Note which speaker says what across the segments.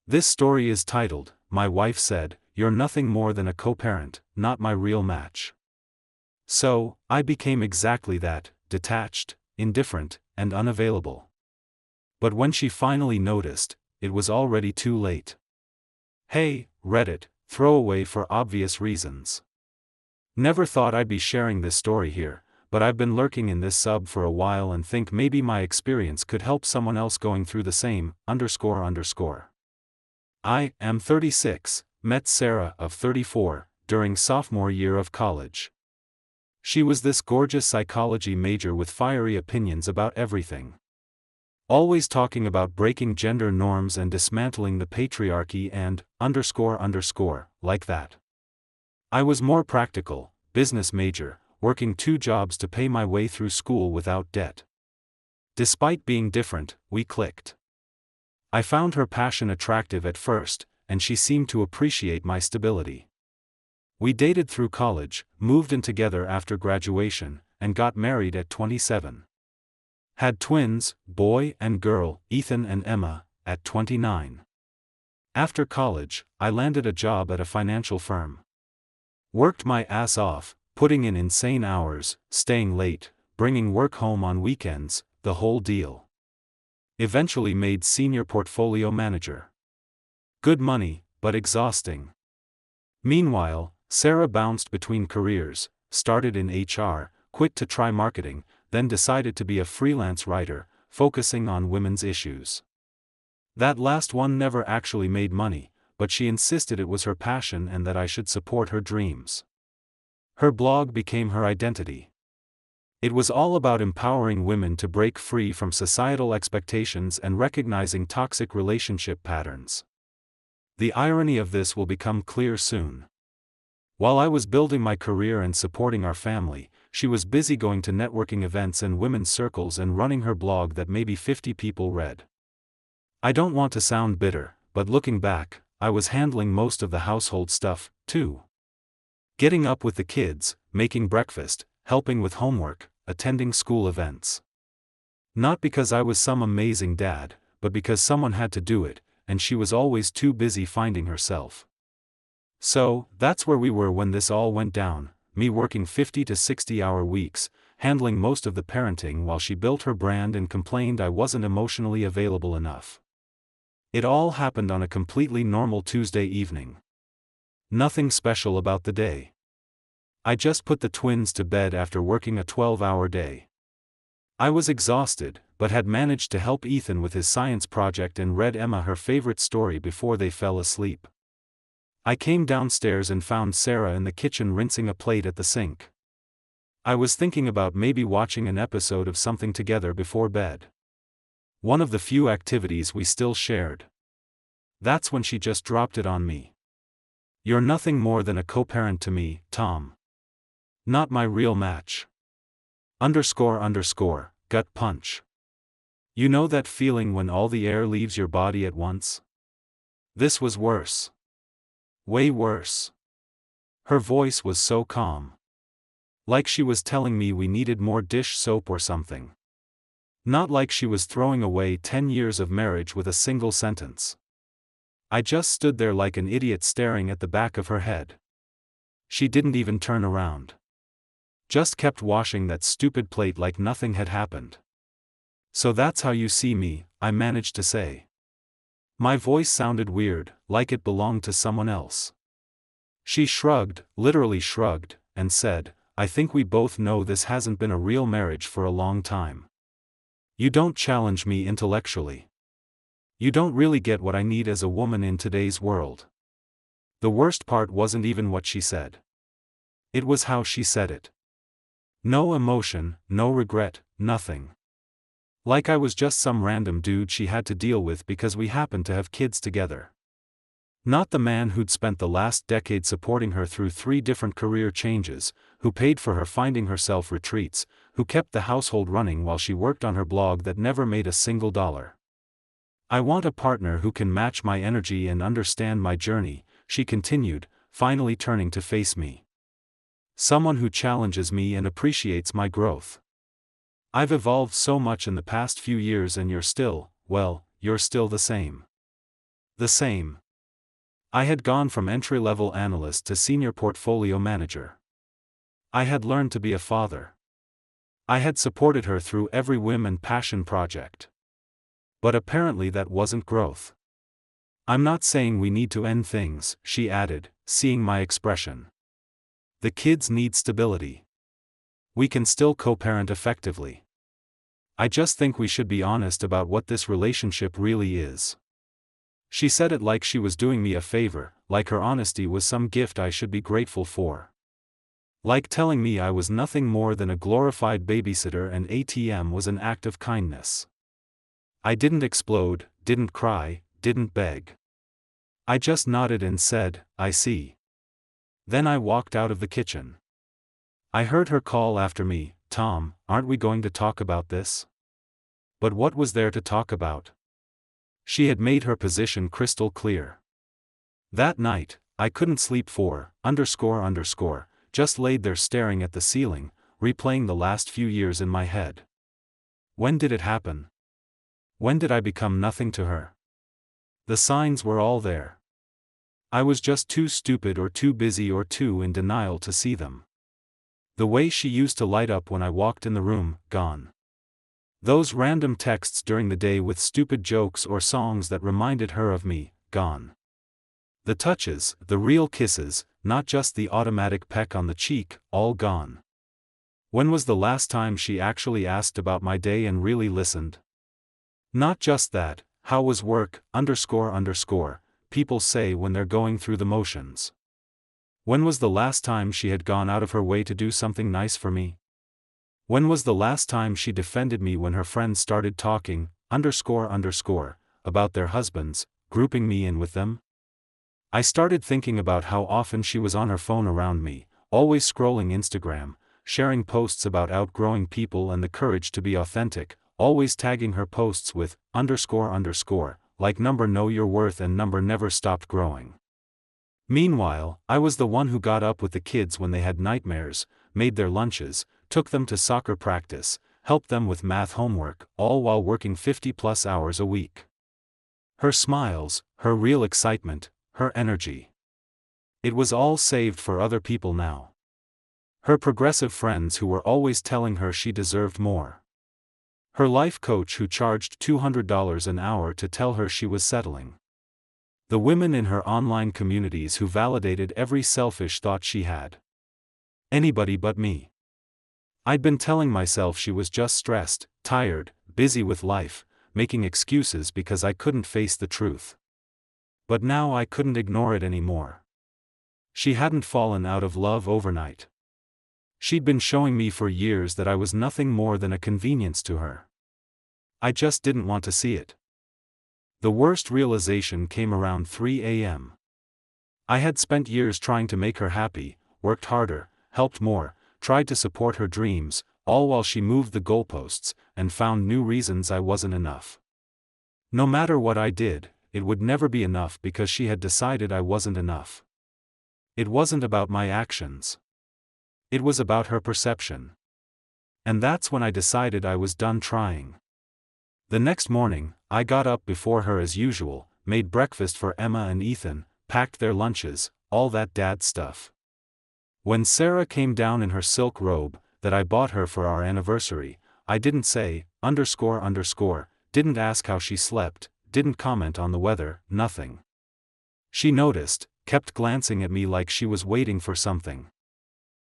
Speaker 1: This story is titled, "My Wife Said, You're Nothing More Than a Co-Parent, Not My Real Match." So, I became exactly that, detached, indifferent, and unavailable. But when she finally noticed, it was already too late. Hey, Reddit, throwaway for obvious reasons. Never thought I'd be sharing this story here, but I've been lurking in this sub for a while and think maybe my experience could help someone else going through the same, __. I am 36, met Sarah of 34, during sophomore year of college. She was this gorgeous psychology major with fiery opinions about everything. Always talking about breaking gender norms and dismantling the patriarchy and, __, like that. I was more practical, business major, working 2 jobs to pay my way through school without debt. Despite being different, we clicked. I found her passion attractive at first, and she seemed to appreciate my stability. We dated through college, moved in together after graduation, and got married at 27. Had twins, boy and girl, Ethan and Emma, at 29. After college, I landed a job at a financial firm. Worked my ass off, putting in insane hours, staying late, bringing work home on weekends, the whole deal. Eventually made senior portfolio manager. Good money, but exhausting. Meanwhile, Sarah bounced between careers, started in HR, quit to try marketing, then decided to be a freelance writer, focusing on women's issues. That last one never actually made money, but she insisted it was her passion and that I should support her dreams. Her blog became her identity. It was all about empowering women to break free from societal expectations and recognizing toxic relationship patterns. The irony of this will become clear soon. While I was building my career and supporting our family, she was busy going to networking events and women's circles and running her blog that maybe 50 people read. I don't want to sound bitter, but looking back, I was handling most of the household stuff, too. Getting up with the kids, making breakfast, helping with homework, attending school events. Not because I was some amazing dad, but because someone had to do it, and she was always too busy finding herself. So, that's where we were when this all went down, me working 50 to 60-hour weeks, handling most of the parenting while she built her brand and complained I wasn't emotionally available enough. It all happened on a completely normal Tuesday evening. Nothing special about the day. I just put the twins to bed after working a 12-hour day. I was exhausted, but had managed to help Ethan with his science project and read Emma her favorite story before they fell asleep. I came downstairs and found Sarah in the kitchen rinsing a plate at the sink. I was thinking about maybe watching an episode of something together before bed. One of the few activities we still shared. That's when she just dropped it on me. "You're nothing more than a co-parent to me, Tom. Not my real match. __, gut punch. You know that feeling when all the air leaves your body at once? This was worse. Way worse." Her voice was so calm. Like she was telling me we needed more dish soap or something. Not like she was throwing away 10 years of marriage with a single sentence. I just stood there like an idiot staring at the back of her head. She didn't even turn around. Just kept washing that stupid plate like nothing had happened. "So that's how you see me," I managed to say. My voice sounded weird, like it belonged to someone else. She shrugged, literally shrugged, and said, "I think we both know this hasn't been a real marriage for a long time. You don't challenge me intellectually. You don't really get what I need as a woman in today's world." The worst part wasn't even what she said. It was how she said it. No emotion, no regret, nothing. Like I was just some random dude she had to deal with because we happened to have kids together. Not the man who'd spent the last decade supporting her through 3 different career changes, who paid for her finding herself retreats, who kept the household running while she worked on her blog that never made a single dollar. "I want a partner who can match my energy and understand my journey," she continued, finally turning to face me. "Someone who challenges me and appreciates my growth. I've evolved so much in the past few years and you're still the same." The same. I had gone from entry-level analyst to senior portfolio manager. I had learned to be a father. I had supported her through every whim and passion project. But apparently that wasn't growth. "I'm not saying we need to end things," she added, seeing my expression. "The kids need stability. We can still co-parent effectively. I just think we should be honest about what this relationship really is." She said it like she was doing me a favor, like her honesty was some gift I should be grateful for. Like telling me I was nothing more than a glorified babysitter and ATM was an act of kindness. I didn't explode, didn't cry, didn't beg. I just nodded and said, "I see." Then I walked out of the kitchen. I heard her call after me, "Tom, aren't we going to talk about this?" But what was there to talk about? She had made her position crystal clear. That night, I couldn't sleep just laid there staring at the ceiling, replaying the last few years in my head. When did it happen? When did I become nothing to her? The signs were all there. I was just too stupid or too busy or too in denial to see them. The way she used to light up when I walked in the room, gone. Those random texts during the day with stupid jokes or songs that reminded her of me, gone. The touches, the real kisses, not just the automatic peck on the cheek, all gone. When was the last time she actually asked about my day and really listened? Not just that, "How was work, people say when they're going through the motions. When was the last time she had gone out of her way to do something nice for me? When was the last time she defended me when her friends started talking, about their husbands, grouping me in with them? I started thinking about how often she was on her phone around me, always scrolling Instagram, sharing posts about outgrowing people and the courage to be authentic, always tagging her posts with, like number know your worth and number never stopped growing. Meanwhile, I was the one who got up with the kids when they had nightmares, made their lunches, took them to soccer practice, helped them with math homework, all while working 50+ hours a week. Her smiles, her real excitement, her energy. It was all saved for other people now. Her progressive friends who were always telling her she deserved more. Her life coach who charged $200 an hour to tell her she was settling. The women in her online communities who validated every selfish thought she had. Anybody but me. I'd been telling myself she was just stressed, tired, busy with life, making excuses because I couldn't face the truth. But now I couldn't ignore it anymore. She hadn't fallen out of love overnight. She'd been showing me for years that I was nothing more than a convenience to her. I just didn't want to see it. The worst realization came around 3 a.m. I had spent years trying to make her happy, worked harder, helped more, tried to support her dreams, all while she moved the goalposts, and found new reasons I wasn't enough. No matter what I did, it would never be enough because she had decided I wasn't enough. It wasn't about my actions. It was about her perception. And that's when I decided I was done trying. The next morning, I got up before her as usual, made breakfast for Emma and Ethan, packed their lunches, all that dad stuff. When Sarah came down in her silk robe, that I bought her for our anniversary, I didn't say, didn't ask how she slept, didn't comment on the weather, nothing. She noticed, kept glancing at me like she was waiting for something.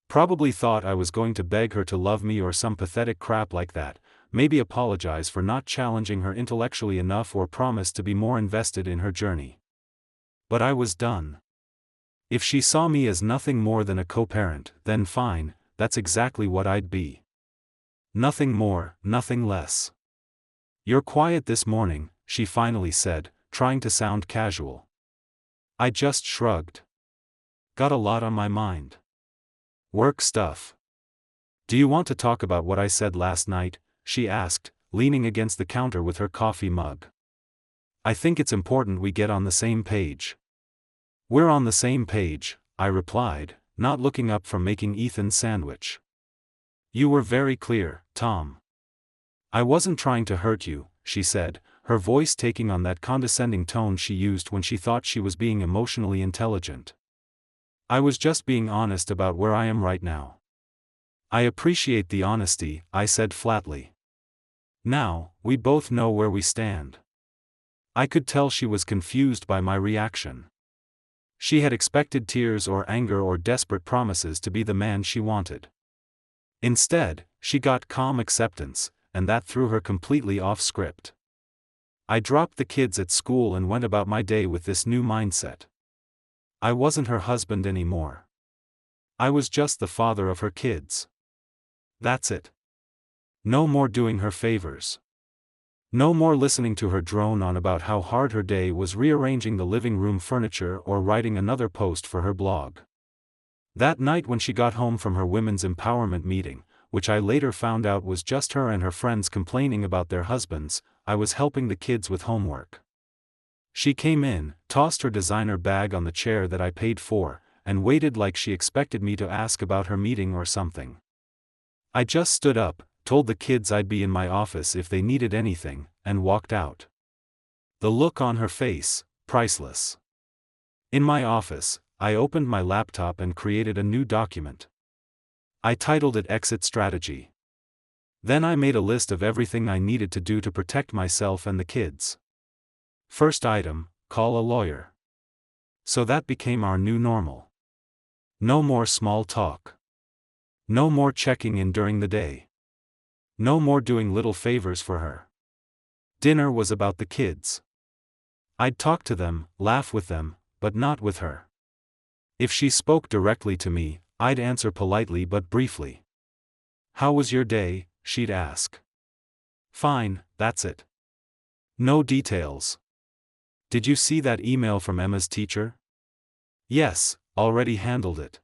Speaker 1: Probably thought I was going to beg her to love me or some pathetic crap like that, maybe apologize for not challenging her intellectually enough or promise to be more invested in her journey. But I was done. If she saw me as nothing more than a co-parent, then fine, that's exactly what I'd be. Nothing more, nothing less. "You're quiet this morning," she finally said, trying to sound casual. I just shrugged. Got a lot on my mind. Work stuff. "Do you want to talk about what I said last night?" she asked, leaning against the counter with her coffee mug. "I think it's important we get on the same page." "We're on the same page," I replied, not looking up from making Ethan's sandwich. "You were very clear, Tom." "I wasn't trying to hurt you," she said, her voice taking on that condescending tone she used when she thought she was being emotionally intelligent. I was just being honest about where I am right now. I appreciate the honesty, I said flatly. Now, we both know where we stand. I could tell she was confused by my reaction. She had expected tears or anger or desperate promises to be the man she wanted. Instead, she got calm acceptance, and that threw her completely off script. I dropped the kids at school and went about my day with this new mindset. I wasn't her husband anymore. I was just the father of her kids. That's it. No more doing her favors. No more listening to her drone on about how hard her day was rearranging the living room furniture or writing another post for her blog. That night when she got home from her women's empowerment meeting, which I later found out was just her and her friends complaining about their husbands, I was helping the kids with homework. She came in, tossed her designer bag on the chair that I paid for, and waited like she expected me to ask about her meeting or something. I just stood up, told the kids I'd be in my office if they needed anything, and walked out. The look on her face, priceless. In my office, I opened my laptop and created a new document. I titled it Exit Strategy. Then I made a list of everything I needed to do to protect myself and the kids. First item, call a lawyer. So that became our new normal. No more small talk. No more checking in during the day. No more doing little favors for her. Dinner was about the kids. I'd talk to them, laugh with them, but not with her. If she spoke directly to me, I'd answer politely but briefly. How was your day? She'd ask. Fine, that's it. No details. Did you see that email from Emma's teacher? Yes, already handled it.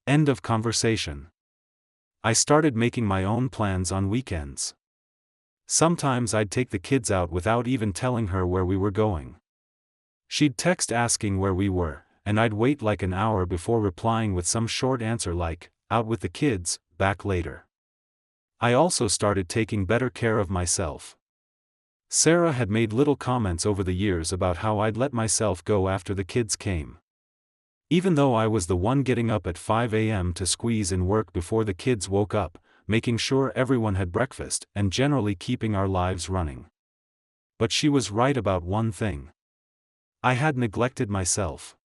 Speaker 1: End of conversation. I started making my own plans on weekends. Sometimes I'd take the kids out without even telling her where we were going. She'd text asking where we were, and I'd wait like an hour before replying with some short answer like, out with the kids, back later. I also started taking better care of myself. Sarah had made little comments over the years about how I'd let myself go after the kids came. Even though I was the one getting up at 5 a.m. to squeeze in work before the kids woke up, making sure everyone had breakfast and generally keeping our lives running. But she was right about one thing. I had neglected myself.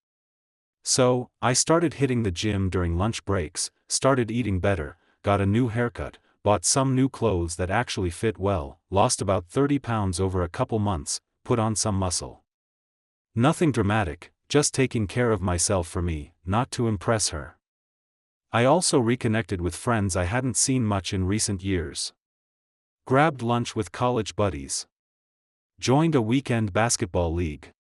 Speaker 1: So, I started hitting the gym during lunch breaks, started eating better, got a new haircut, bought some new clothes that actually fit well, lost about 30 pounds over a couple months, put on some muscle. Nothing dramatic, just taking care of myself for me, not to impress her. I also reconnected with friends I hadn't seen much in recent years. Grabbed lunch with college buddies. Joined a weekend basketball league.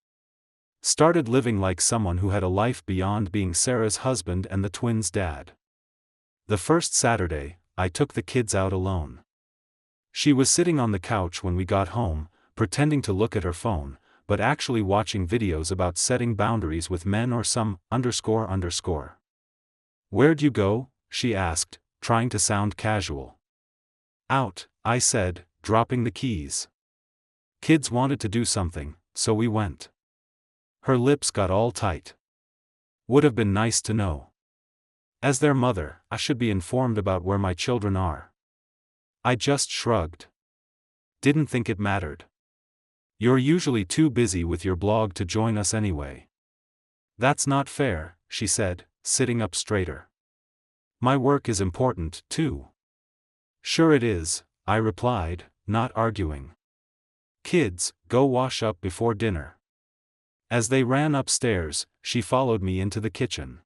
Speaker 1: Started living like someone who had a life beyond being Sarah's husband and the twins' dad. The first Saturday, I took the kids out alone. She was sitting on the couch when we got home, pretending to look at her phone, but actually watching videos about setting boundaries with men or some __. Where'd you go? She asked, trying to sound casual. Out, I said, dropping the keys. Kids wanted to do something, so we went. Her lips got all tight. Would have been nice to know. As their mother, I should be informed about where my children are. I just shrugged. Didn't think it mattered. You're usually too busy with your blog to join us anyway. That's not fair, she said, sitting up straighter. My work is important, too. Sure it is, I replied, not arguing. Kids, go wash up before dinner. As they ran upstairs, she followed me into the kitchen.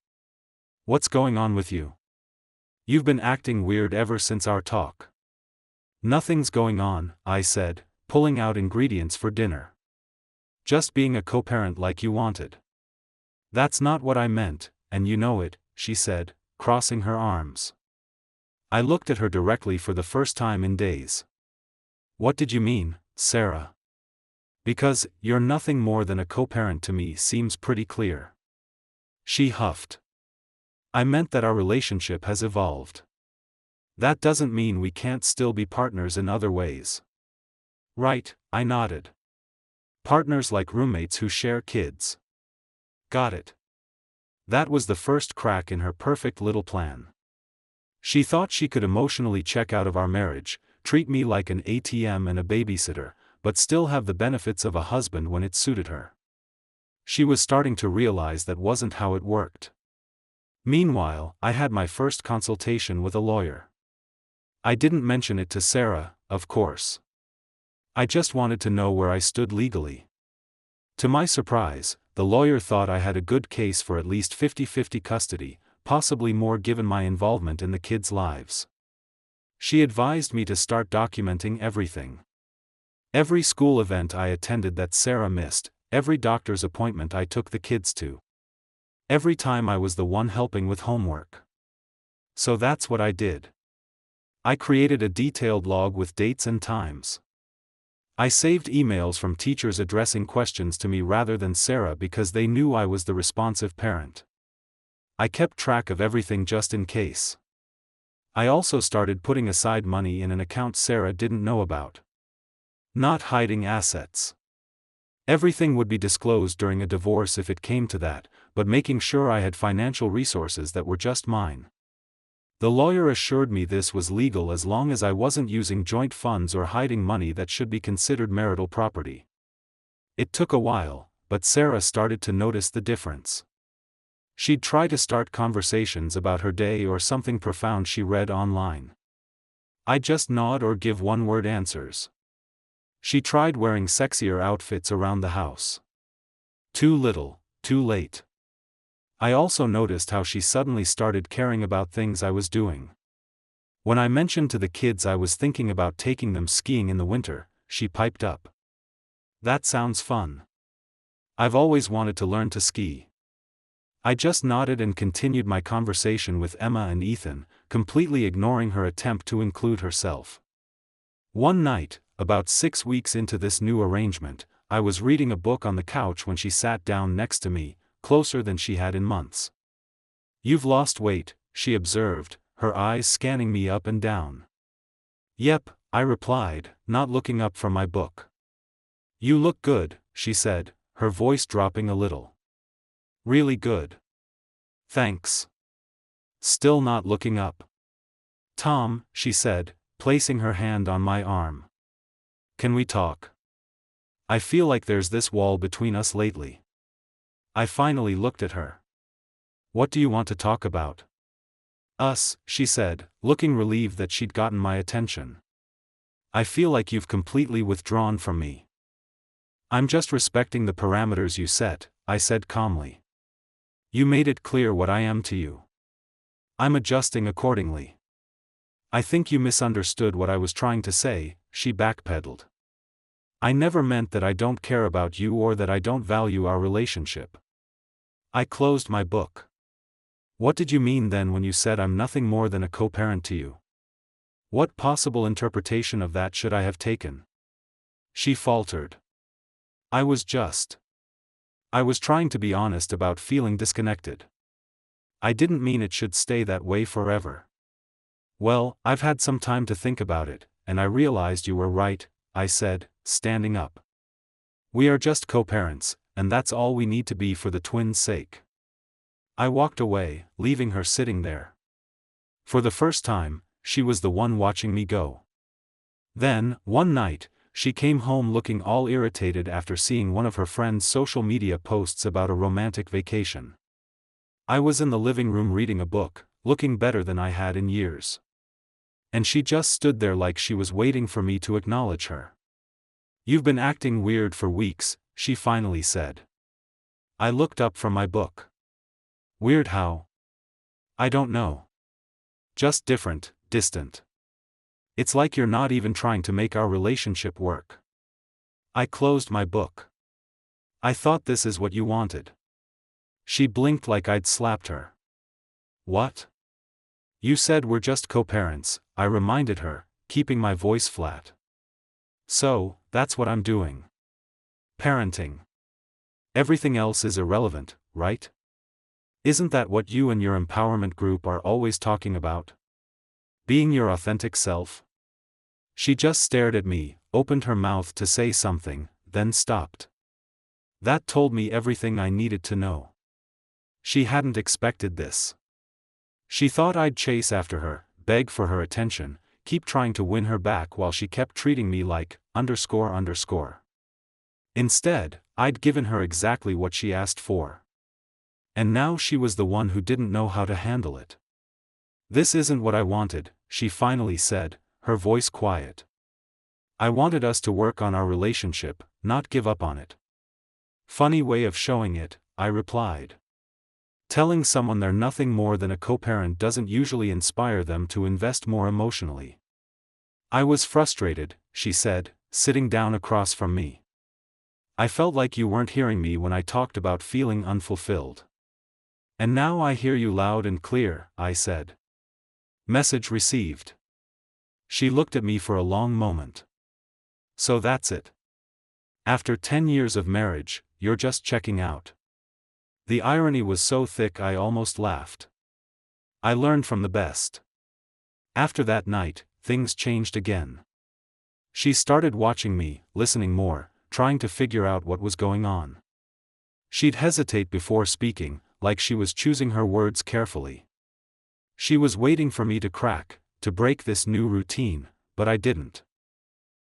Speaker 1: What's going on with you? You've been acting weird ever since our talk. Nothing's going on, I said, pulling out ingredients for dinner. Just being a co-parent like you wanted. That's not what I meant, and you know it, she said, crossing her arms. I looked at her directly for the first time in days. What did you mean, Sarah? Because, you're nothing more than a co-parent to me seems pretty clear. She huffed. I meant that our relationship has evolved. That doesn't mean we can't still be partners in other ways. Right, I nodded. Partners like roommates who share kids. Got it. That was the first crack in her perfect little plan. She thought she could emotionally check out of our marriage, treat me like an ATM and a babysitter, but still have the benefits of a husband when it suited her. She was starting to realize that wasn't how it worked. Meanwhile, I had my first consultation with a lawyer. I didn't mention it to Sarah, of course. I just wanted to know where I stood legally. To my surprise, the lawyer thought I had a good case for at least 50-50 custody, possibly more given my involvement in the kids' lives. She advised me to start documenting everything. Every school event I attended that Sarah missed, every doctor's appointment I took the kids to. Every time I was the one helping with homework. So that's what I did. I created a detailed log with dates and times. I saved emails from teachers addressing questions to me rather than Sarah because they knew I was the responsive parent. I kept track of everything just in case. I also started putting aside money in an account Sarah didn't know about. Not hiding assets. Everything would be disclosed during a divorce if it came to that, but making sure I had financial resources that were just mine. The lawyer assured me this was legal as long as I wasn't using joint funds or hiding money that should be considered marital property. It took a while, but Sarah started to notice the difference. She'd try to start conversations about her day or something profound she read online. I'd just nod or give one-word answers. She tried wearing sexier outfits around the house. Too little, too late. I also noticed how she suddenly started caring about things I was doing. When I mentioned to the kids I was thinking about taking them skiing in the winter, she piped up. That sounds fun. I've always wanted to learn to ski. I just nodded and continued my conversation with Emma and Ethan, completely ignoring her attempt to include herself. One night, about 6 weeks into this new arrangement, I was reading a book on the couch when she sat down next to me, closer than she had in months. "You've lost weight," she observed, her eyes scanning me up and down. "Yep," I replied, not looking up from my book. "You look good," she said, her voice dropping a little. "Really good. Thanks." Still not looking up. "Tom," she said, placing her hand on my arm. "Can we talk? I feel like there's this wall between us lately." I finally looked at her. "What do you want to talk about?" "Us," she said, looking relieved that she'd gotten my attention. "I feel like you've completely withdrawn from me." "I'm just respecting the parameters you set," I said calmly. "You made it clear what I am to you. I'm adjusting accordingly." "I think you misunderstood what I was trying to say," she backpedaled. "I never meant that I don't care about you or that I don't value our relationship." I closed my book. "What did you mean then when you said I'm nothing more than a co-parent to you? What possible interpretation of that should I have taken?" She faltered. I was trying to be honest about feeling disconnected. I didn't mean it should stay that way forever." "Well, I've had some time to think about it, and I realized you were right," I said, standing up. "We are just co-parents, and that's all we need to be for the twins' sake." I walked away, leaving her sitting there. For the first time, she was the one watching me go. Then, one night, she came home looking all irritated after seeing one of her friend's social media posts about a romantic vacation. I was in the living room reading a book, looking better than I had in years. And she just stood there like she was waiting for me to acknowledge her. "You've been acting weird for weeks," she finally said. I looked up from my book. "Weird how?" "I don't know. Just different, distant. It's like you're not even trying to make our relationship work." I closed my book. "I thought this is what you wanted." She blinked like I'd slapped her. "What?" "You said we're just co-parents," I reminded her, keeping my voice flat. "So, that's what I'm doing. Parenting. Everything else is irrelevant, right? Isn't that what you and your empowerment group are always talking about? Being your authentic self?" She just stared at me, opened her mouth to say something, then stopped. That told me everything I needed to know. She hadn't expected this. She thought I'd chase after her, beg for her attention, keep trying to win her back while she kept treating me like __. Instead, I'd given her exactly what she asked for. And now she was the one who didn't know how to handle it. "This isn't what I wanted," she finally said, her voice quiet. "I wanted us to work on our relationship, not give up on it." "Funny way of showing it," I replied. "Telling someone they're nothing more than a co-parent doesn't usually inspire them to invest more emotionally." "I was frustrated," she said, sitting down across from me. "I felt like you weren't hearing me when I talked about feeling unfulfilled. And now I hear you loud and clear," I said. "Message received." She looked at me for a long moment. "So that's it. After 10 years of marriage, you're just checking out." The irony was so thick I almost laughed. I learned from the best. After that night, things changed again. She started watching me, listening more, trying to figure out what was going on. She'd hesitate before speaking, like she was choosing her words carefully. She was waiting for me to crack, to break this new routine, but I didn't.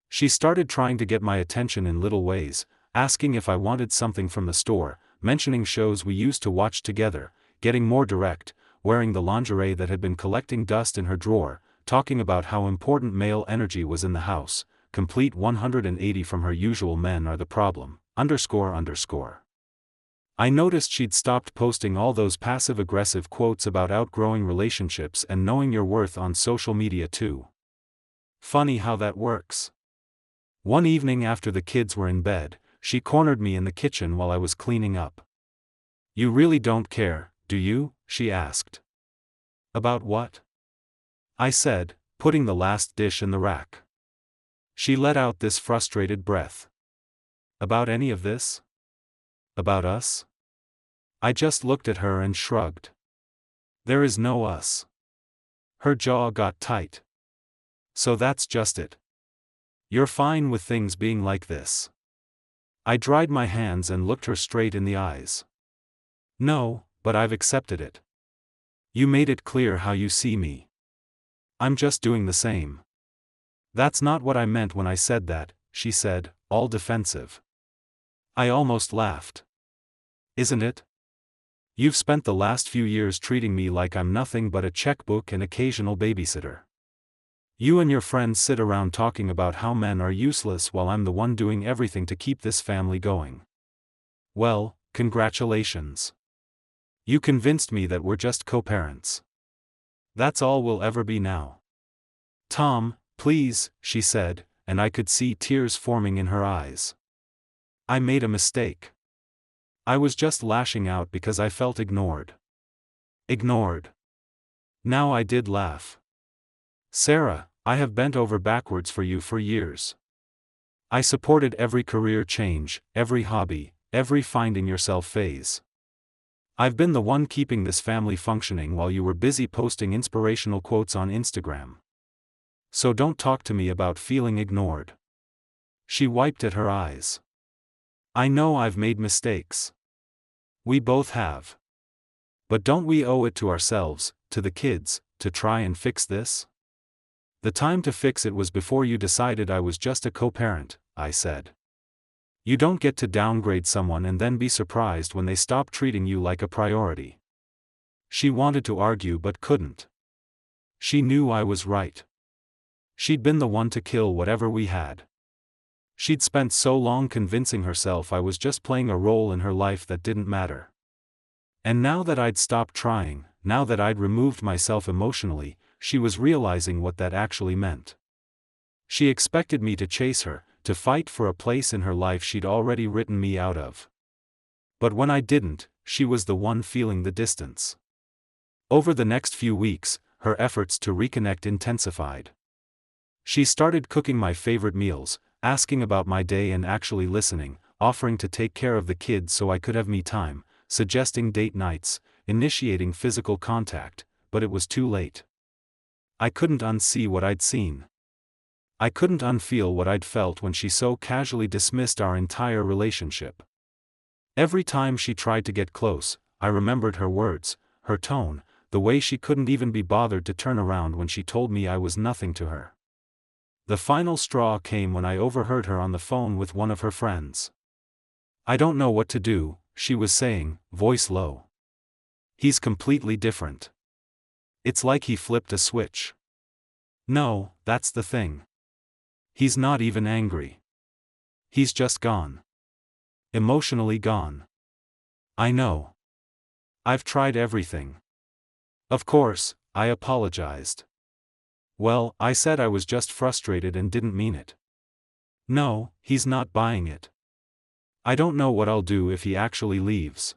Speaker 1: She started trying to get my attention in little ways, asking if I wanted something from the store, mentioning shows we used to watch together, getting more direct, wearing the lingerie that had been collecting dust in her drawer, talking about how important male energy was in the house, complete 180 from her usual "men are the problem, __." I noticed she'd stopped posting all those passive-aggressive quotes about outgrowing relationships and knowing your worth on social media too. Funny how that works. One evening after the kids were in bed, she cornered me in the kitchen while I was cleaning up. "You really don't care, do you?" she asked. "About what?" I said, putting the last dish in the rack. She let out this frustrated breath. "About any of this? About us?" I just looked at her and shrugged. "There is no us." Her jaw got tight. "So that's just it. You're fine with things being like this?" I dried my hands and looked her straight in the eyes. "No, but I've accepted it. You made it clear how you see me. I'm just doing the same." "That's not what I meant when I said that," she said, all defensive. I almost laughed. "Isn't it? You've spent the last few years treating me like I'm nothing but a checkbook and occasional babysitter. You and your friends sit around talking about how men are useless while I'm the one doing everything to keep this family going. Well, congratulations. You convinced me that we're just co-parents. That's all we'll ever be now." "Tom, please," she said, and I could see tears forming in her eyes. "I made a mistake. I was just lashing out because I felt ignored." Ignored. Now I did laugh. "Sarah, I have bent over backwards for you for years. I supported every career change, every hobby, every finding yourself phase. I've been the one keeping this family functioning while you were busy posting inspirational quotes on Instagram. So don't talk to me about feeling ignored." She wiped at her eyes. "I know I've made mistakes. We both have. But don't we owe it to ourselves, to the kids, to try and fix this? The time to fix it was before you decided I was just a co-parent," I said. "You don't get to downgrade someone and then be surprised when they stop treating you like a priority." She wanted to argue but couldn't. She knew I was right. She'd been the one to kill whatever we had. She'd spent so long convincing herself I was just playing a role in her life that didn't matter. And now that I'd stopped trying, now that I'd removed myself emotionally, she was realizing what that actually meant. She expected me to chase her, to fight for a place in her life she'd already written me out of. But when I didn't, she was the one feeling the distance. Over the next few weeks, her efforts to reconnect intensified. She started cooking my favorite meals, asking about my day and actually listening, offering to take care of the kids so I could have me time, suggesting date nights, initiating physical contact, but it was too late. I couldn't unsee what I'd seen. I couldn't unfeel what I'd felt when she so casually dismissed our entire relationship. Every time she tried to get close, I remembered her words, her tone, the way she couldn't even be bothered to turn around when she told me I was nothing to her. The final straw came when I overheard her on the phone with one of her friends. "I don't know what to do," she was saying, voice low. "He's completely different. It's like he flipped a switch. No, that's the thing. He's not even angry. He's just gone. Emotionally gone. I know. I've tried everything." Of course, I apologized. "Well," I said, "I was just frustrated and didn't mean it." "No, he's not buying it. I don't know what I'll do if he actually leaves."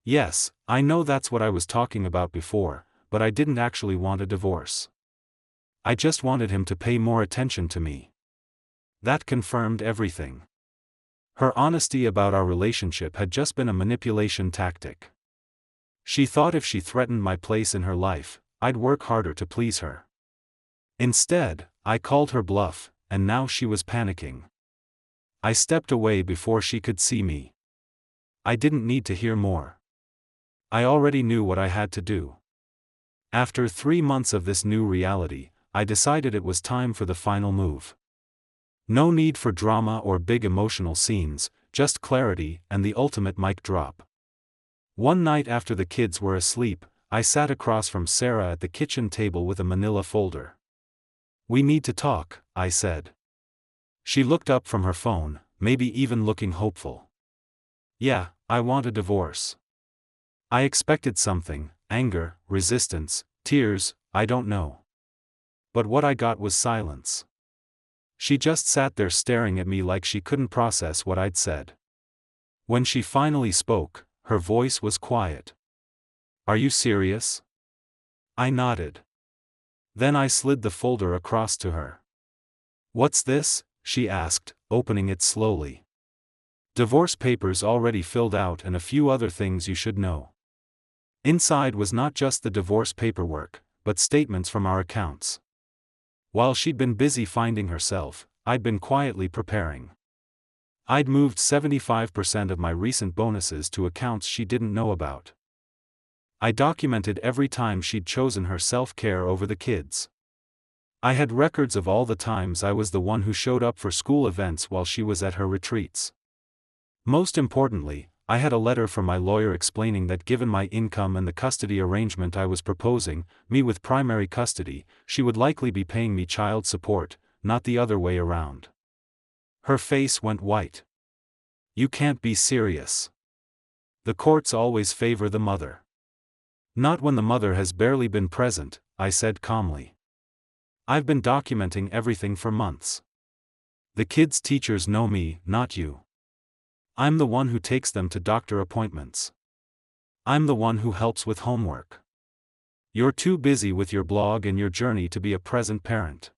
Speaker 1: Yes, I know that's what I was talking about before, but I didn't actually want a divorce. I just wanted him to pay more attention to me. That confirmed everything. Her honesty about our relationship had just been a manipulation tactic. She thought if she threatened my place in her life, I'd work harder to please her. Instead, I called her bluff, and now she was panicking. I stepped away before she could see me. I didn't need to hear more. I already knew what I had to do. After 3 months of this new reality, I decided it was time for the final move. No need for drama or big emotional scenes, just clarity and the ultimate mic drop. One night after the kids were asleep, I sat across from Sarah at the kitchen table with a manila folder. "We need to talk," I said. She looked up from her phone, maybe even looking hopeful. "Yeah, I want a divorce." I expected something, anger, resistance, tears, I don't know. But what I got was silence. She just sat there staring at me like she couldn't process what I'd said. When she finally spoke, her voice was quiet. "Are you serious?" I nodded. Then I slid the folder across to her. "What's this?" she asked, opening it slowly. "Divorce papers already filled out and a few other things you should know." Inside was not just the divorce paperwork, but statements from our accounts. While she'd been busy finding herself, I'd been quietly preparing. I'd moved 75% of my recent bonuses to accounts she didn't know about. I documented every time she'd chosen her self-care over the kids. I had records of all the times I was the one who showed up for school events while she was at her retreats. Most importantly, I had a letter from my lawyer explaining that given my income and the custody arrangement I was proposing, me with primary custody, she would likely be paying me child support, not the other way around. Her face went white. "You can't be serious. The courts always favor the mother." "Not when the mother has barely been present," I said calmly. "I've been documenting everything for months. The kids' teachers know me, not you. I'm the one who takes them to doctor appointments. I'm the one who helps with homework. You're too busy with your blog and your journey to be a present parent."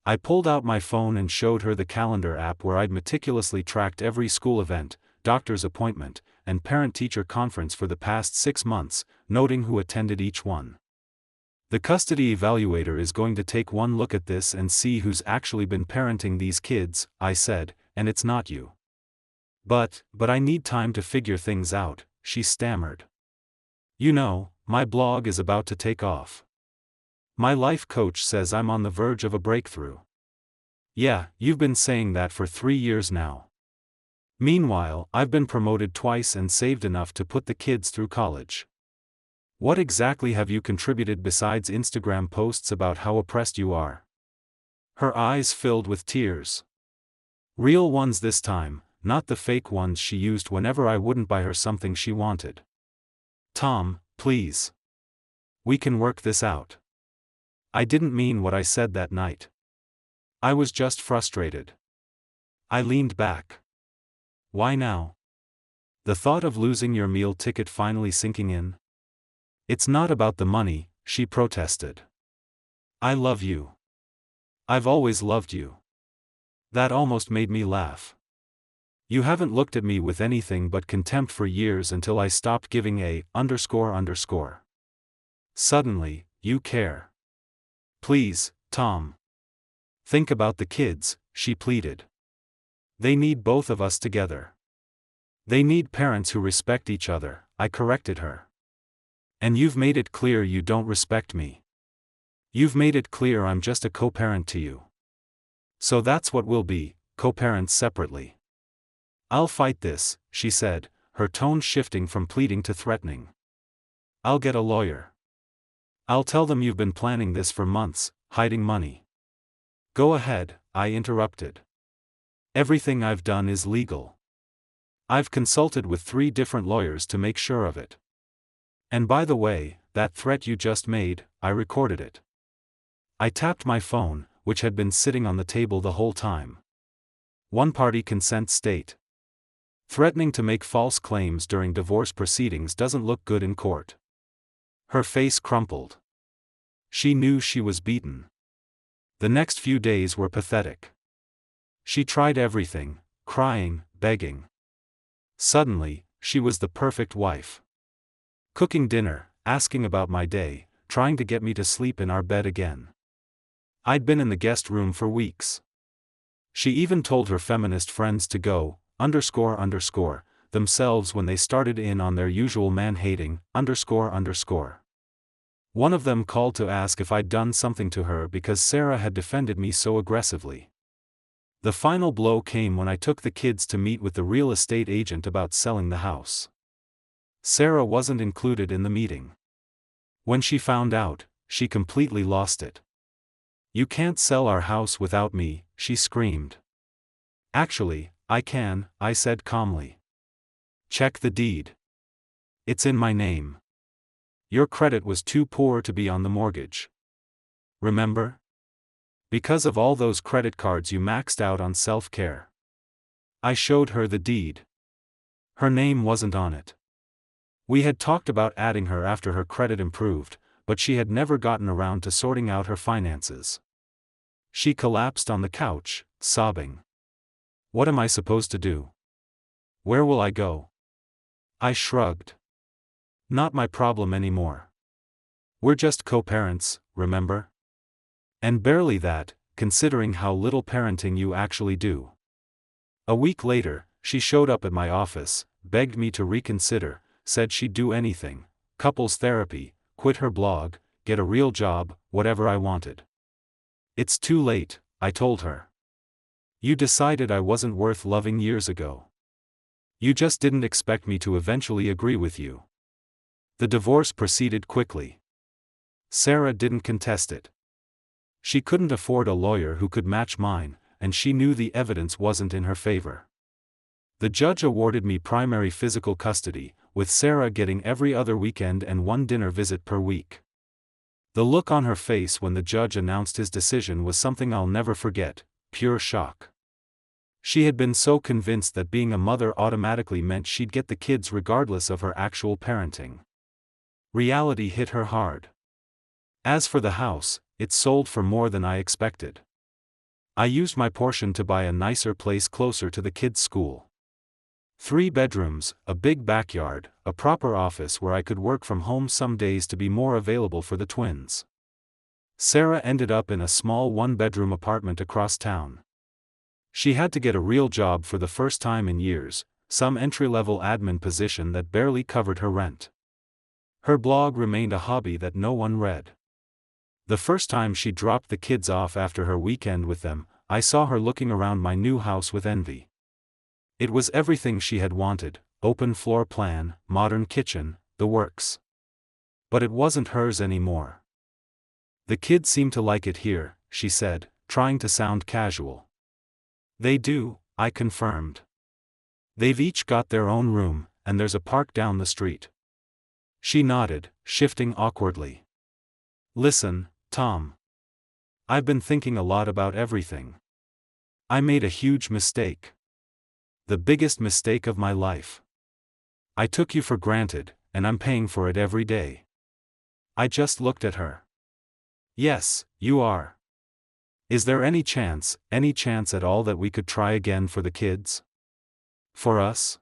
Speaker 1: I pulled out my phone and showed her the calendar app where I'd meticulously tracked every school event, doctor's appointment, and parent-teacher conference for the past 6 months, noting who attended each one. "The custody evaluator is going to take one look at this and see who's actually been parenting these kids," I said, "and it's not you." But I need time to figure things out," she stammered. "You know, my blog is about to take off. My life coach says I'm on the verge of a breakthrough." "Yeah, you've been saying that for 3 years now. Meanwhile, I've been promoted twice and saved enough to put the kids through college. What exactly have you contributed besides Instagram posts about how oppressed you are?" Her eyes filled with tears. Real ones this time, not the fake ones she used whenever I wouldn't buy her something she wanted. "Tom, please. We can work this out." I didn't mean what I said that night. I was just frustrated. I leaned back. "Why now? The thought of losing your meal ticket finally sinking in?" "It's not about the money," she protested. "I love you. I've always loved you." That almost made me laugh. "You haven't looked at me with anything but contempt for years until I stopped giving a ___. Suddenly, you care. Please, Tom. Think about the kids," she pleaded. "They need both of us together. They need parents who respect each other, I corrected her. And you've made it clear you don't respect me. You've made it clear I'm just a co-parent to you. So that's what we'll be, co-parents separately. I'll fight this, she said, her tone shifting from pleading to threatening. I'll get a lawyer. I'll tell them you've been planning this for months, hiding money. Go ahead, I interrupted. Everything I've done is legal. I've consulted with 3 different lawyers to make sure of it. And by the way, that threat you just made, I recorded it. I tapped my phone, which had been sitting on the table the whole time. One-party consent state. Threatening to make false claims during divorce proceedings doesn't look good in court. Her face crumpled. She knew she was beaten. The next few days were pathetic. She tried everything, crying, begging. Suddenly, she was the perfect wife. Cooking dinner, asking about my day, trying to get me to sleep in our bed again. I'd been in the guest room for weeks. She even told her feminist friends to go, themselves when they started in on their usual man-hating, One of them called to ask if I'd done something to her because Sarah had defended me so aggressively. The final blow came when I took the kids to meet with the real estate agent about selling the house. Sarah wasn't included in the meeting. When she found out, she completely lost it. "You can't sell our house without me," she screamed. "Actually, I can," I said calmly. "Check the deed. It's in my name. Your credit was too poor to be on the mortgage. Remember? Because of all those credit cards you maxed out on self-care." I showed her the deed. Her name wasn't on it. We had talked about adding her after her credit improved, but she had never gotten around to sorting out her finances. She collapsed on the couch, sobbing. "What am I supposed to do? Where will I go?" I shrugged. "Not my problem anymore. We're just co-parents, remember? And barely that, considering how little parenting you actually do." A week later, she showed up at my office, begged me to reconsider, said she'd do anything, couples therapy, quit her blog, get a real job, whatever I wanted. "It's too late," I told her. "You decided I wasn't worth loving years ago. You just didn't expect me to eventually agree with you." The divorce proceeded quickly. Sarah didn't contest it. She couldn't afford a lawyer who could match mine, and she knew the evidence wasn't in her favor. The judge awarded me primary physical custody, with Sarah getting every other weekend and 1 dinner visit per week. The look on her face when the judge announced his decision was something I'll never forget, pure shock. She had been so convinced that being a mother automatically meant she'd get the kids regardless of her actual parenting. Reality hit her hard. As for the house, it sold for more than I expected. I used my portion to buy a nicer place closer to the kids' school. 3 bedrooms, a big backyard, a proper office where I could work from home some days to be more available for the twins. Sarah ended up in a small 1-bedroom apartment across town. She had to get a real job for the first time in years, some entry-level admin position that barely covered her rent. Her blog remained a hobby that no one read. The first time she dropped the kids off after her weekend with them, I saw her looking around my new house with envy. It was everything she had wanted: open floor plan, modern kitchen, the works. But it wasn't hers anymore. "The kids seem to like it here," she said, trying to sound casual. "They do," I confirmed. "They've each got their own room, and there's a park down the street." She nodded, shifting awkwardly. "Listen, Tom. I've been thinking a lot about everything. I made a huge mistake. The biggest mistake of my life. I took you for granted, and I'm paying for it every day." I just looked at her. "Yes, you are. Is there any chance at all that we could try again for the kids? For us?"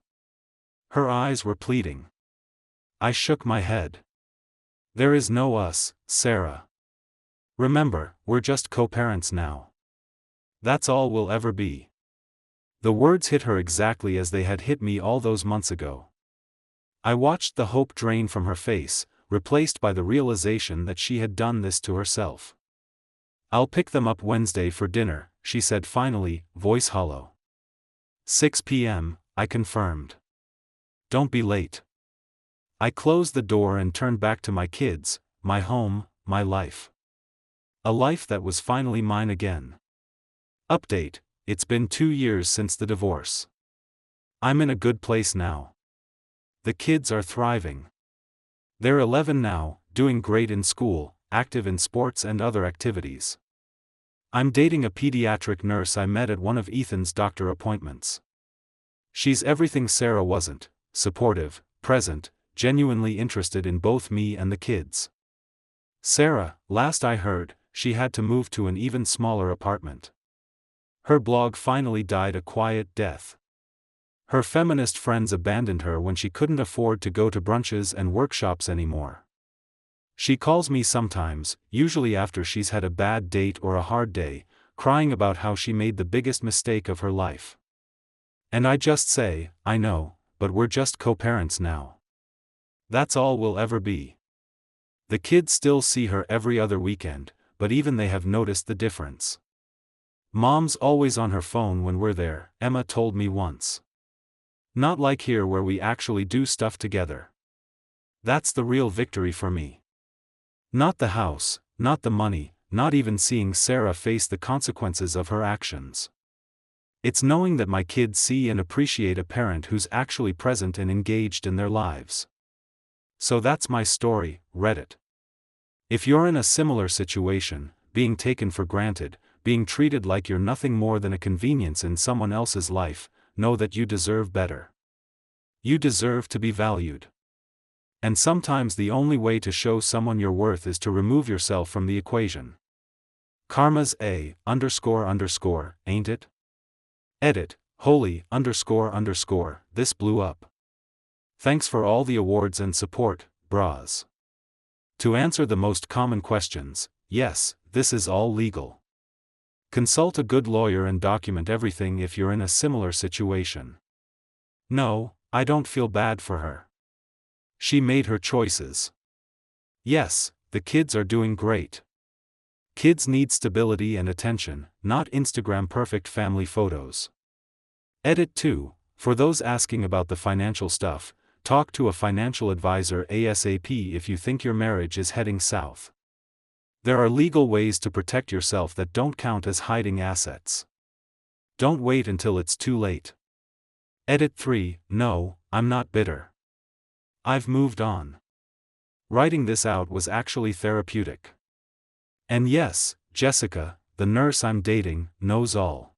Speaker 1: Her eyes were pleading. I shook my head. "There is no us, Sarah. Remember, we're just co-parents now. That's all we'll ever be. The words hit her exactly as they had hit me all those months ago. I watched the hope drain from her face, replaced by the realization that she had done this to herself. "I'll pick them up Wednesday for dinner," she said finally, voice hollow. 6 p.m., I confirmed. "Don't be late." I closed the door and turned back to my kids, my home, my life. A life that was finally mine again. Update: it's been 2 years since the divorce. I'm in a good place now. The kids are thriving. They're 11 now, doing great in school, active in sports and other activities. I'm dating a pediatric nurse I met at one of Ethan's doctor appointments. She's everything Sarah wasn't: supportive, present, genuinely interested in both me and the kids. Sarah, last I heard, she had to move to an even smaller apartment. Her blog finally died a quiet death. Her feminist friends abandoned her when she couldn't afford to go to brunches and workshops anymore. She calls me sometimes, usually after she's had a bad date or a hard day, crying about how she made the biggest mistake of her life. And I just say, I know, but we're just co-parents now. That's all we'll ever be. The kids still see her every other weekend, but even they have noticed the difference. Mom's always on her phone when we're there, Emma told me once. Not like here where we actually do stuff together. That's the real victory for me. Not the house, not the money, not even seeing Sarah face the consequences of her actions. It's knowing that my kids see and appreciate a parent who's actually present and engaged in their lives. So that's my story, Reddit. If you're in a similar situation, being taken for granted, being treated like you're nothing more than a convenience in someone else's life, know that you deserve better. You deserve to be valued. And sometimes the only way to show someone your worth is to remove yourself from the equation. Karma's ___, ain't it? Edit: holy ___, this blew up. Thanks for all the awards and support, bras. To answer the most common questions, yes, this is all legal. Consult a good lawyer and document everything if you're in a similar situation. No, I don't feel bad for her. She made her choices. Yes, the kids are doing great. Kids need stability and attention, not Instagram perfect family photos. Edit 2: for those asking about the financial stuff, talk to a financial advisor ASAP if you think your marriage is heading south. There are legal ways to protect yourself that don't count as hiding assets. Don't wait until it's too late. Edit 3: no, I'm not bitter. I've moved on. Writing this out was actually therapeutic. And yes, Jessica, the nurse I'm dating, knows all.